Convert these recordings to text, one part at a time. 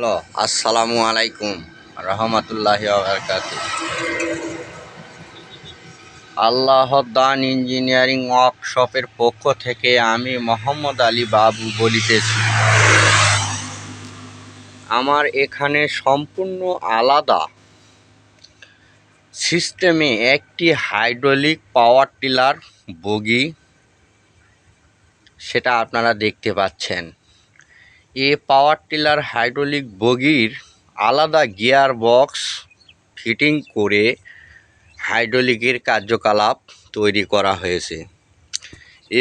Hello, আসসালামু আলাইকুম রহমতুল্লাহি ওয়া বারাকাতুহু। আল্লাহ দান ইঞ্জিনিয়ারিং ওয়ার্কশপের পক্ষ থেকে আমি মোহাম্মদ আলী বাবু বলিতেছি। আমার এখানে সম্পূর্ণ আলাদা সিস্টেমে একটি হাইড্রোলিক পাওয়ার টিলার বগি, সেটা আপনারা দেখতে পাচ্ছেন। এই পাওয়ার টিলার হাইড্রোলিক বগির আলাদা গিয়ার বক্স ফিটিং করে হাইড্রোলিকের কার্যকলাপ তৈরি করা হয়েছে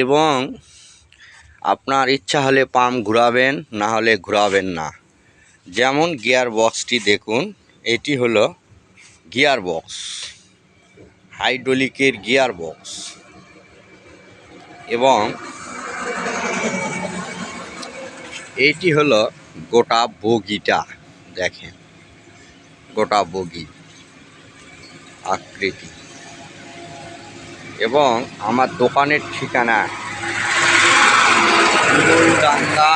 এবং আপনার ইচ্ছা হলে পাম্প ঘোরাবেন, না হলে ঘোরাবেন না। যেমন গিয়ার বক্সটি দেখুন, এটি হলো গিয়ার বক্স, হাইড্রোলিকের গিয়ার বক্স। এবং এইটি হলো গোটা বগিটা, দেখেন গোটা বগি আকৃতি। এবং আমার দোকানের ঠিকানা ডাঙ্গা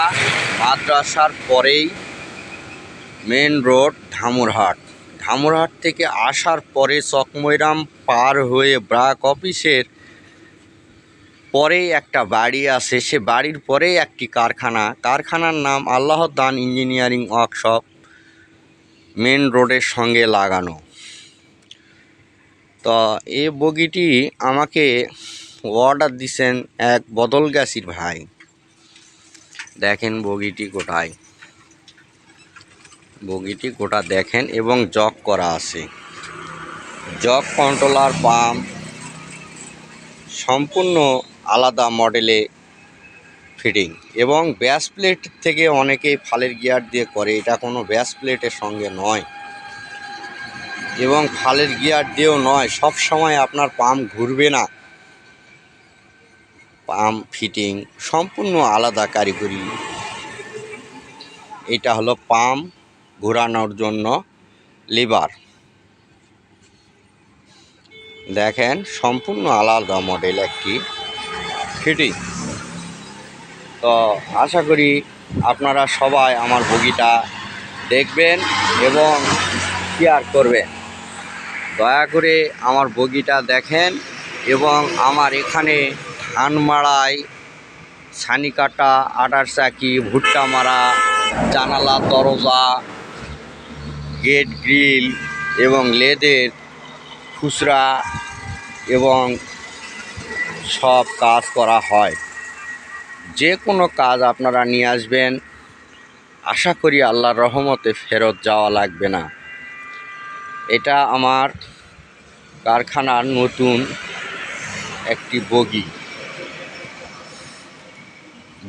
মাদ্রাসার পরেই মেন রোড ধামুরহাট। ধামুরহাট থেকে আসার পরে চকমৈরাম পার হয়ে ব্রাক অফিসের পরেই একটা বাড়ি আছে, সে বাড়ির পরেই একটি কারখানার নাম আল্লাহ দান ইঞ্জিনিয়ারিং ওয়ার্কশপ, মেন রোডের সঙ্গে লাগানো। তো এই বগিটি আমাকে অর্ডার দিছেন এক বদলগাছির ভাই। দেখেন বগিটি গোটা দেখেন, এবং জগ করা আছে, জগ কন্ট্রোলার পাম্প সম্পূর্ণ আলাদা মডেলে ফিটিং। এবং ব্যাস প্লেট থেকে অনেকেই ফালের গিয়ার দিয়ে করে, এটা কোনো ব্যাস প্লেটের সঙ্গে নয় এবং ফালের গিয়ার দিয়েও নয়। সব সময় আপনার পাম্প ঘুরবে না, পাম্প ফিটিং সম্পূর্ণ আলাদা কারিগরি। এটা হলো পাম্প ঘোরানোর জন্য লিভার, দেখেন সম্পূর্ণ আলাদা মডেল একটি ফিটিং। তো আশা করি আপনারা সবাই আমার বগিটা দেখবেন এবং শেয়ার করবেন। দয়া করে আমার বগিটা দেখেন। এবং আমার এখানে ধান মাড়াই, ছানি কাটা, আটার চাকি, ভুট্টা মারা, জানালা দরজা, গেট গ্রিল এবং লেদের খুচরা এবং সব কাজ করা হয়। যে কোনো কাজ আপনারা নিয়ে আসবেন, আশা করি আল্লাহর রহমতে ফেরত যাওয়া লাগবে না। এটা আমার কারখানার নতুন একটি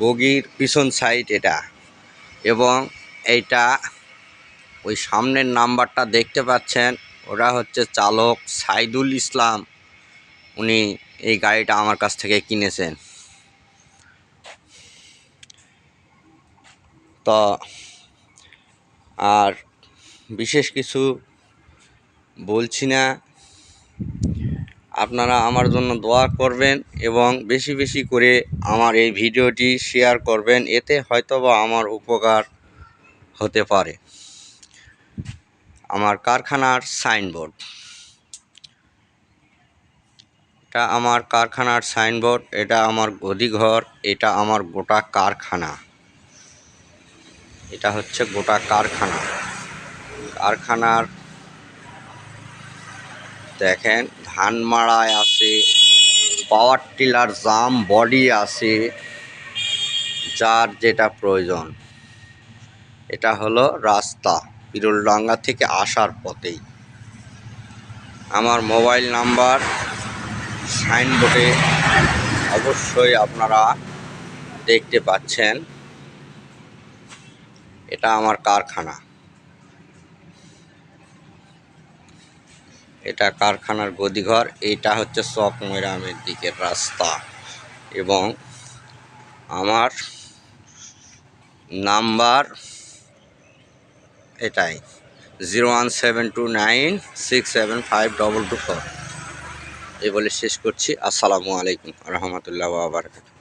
বগির পিছন সাইড এটা। এবং এইটা ওই সামনের নাম্বারটা দেখতে পাচ্ছেন, ওটা হচ্ছে চালক সাইদুল ইসলাম, উনি এই গাড়িটা আমার কাছ থেকে কিনেছেন। তো আর বিশেষ কিছু বলছি না, আপনারা আমার জন্য দোয়া করবেন এবং বেশি বেশি করে আমার এই ভিডিওটি শেয়ার করবেন, এতে হয়তোবা আমার উপকার হতে পারে। আমার কারখানার সাইনবোর্ড, এটা আমার কারখানার সাইনবোর্ড, এটা আমার গদিঘর, এটা আমার গোটা কারখানা। এটা হচ্ছে গোটা কারখানার দেখেন ধান মাড়াই আছে, পাওয়ার টিলার জাম বডি আছে, যার যেটা প্রয়োজন। এটা হলো রাস্তা পিরুলডাঙ্গা থেকে আসার পথেই। আমার মোবাইল নাম্বার সাইনবোর্ডে অবশ্যই আপনারা দেখতে পাচ্ছেন। এটা আমার কারখানা, এটা কারখানার গদিঘর, এইটা হচ্ছে চকমৈরামের দিকের রাস্তা। এবং আমার নাম্বার এটাই 01729675224। এই বলে শেষ করছি। আসসালামু আলাইকুম রহমতুল্লাহ ওয়া বারাকাতুহু।